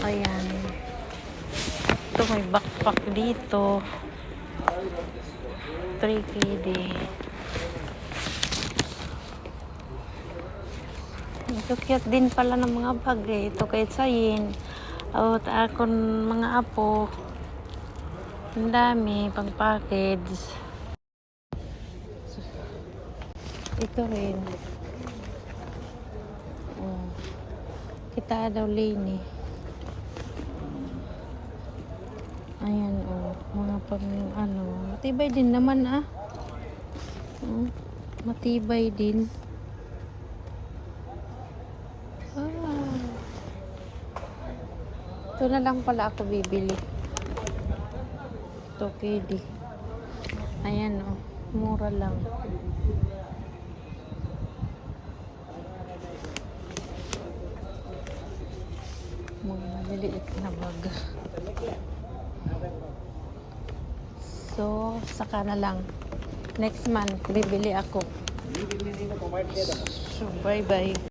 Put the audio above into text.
Ayan. Ito, may backpack dito. 3KD. Ito cute din pala ng mga bag eh. Ito kay Sayin. O, akon mga apo. Ang dami, pang package. Ito rin. Oh. Kita daw lini. Ayan, oh. Mga pang ano. Matibay din naman ah. Oh. Matibay din. Ah. Ito na lang pala ako bibili. Ito KD. Ayan, oh. Mura lang. Mga maliliit na bag. So, saka na lang. Next month, bibili ako. So, bye-bye.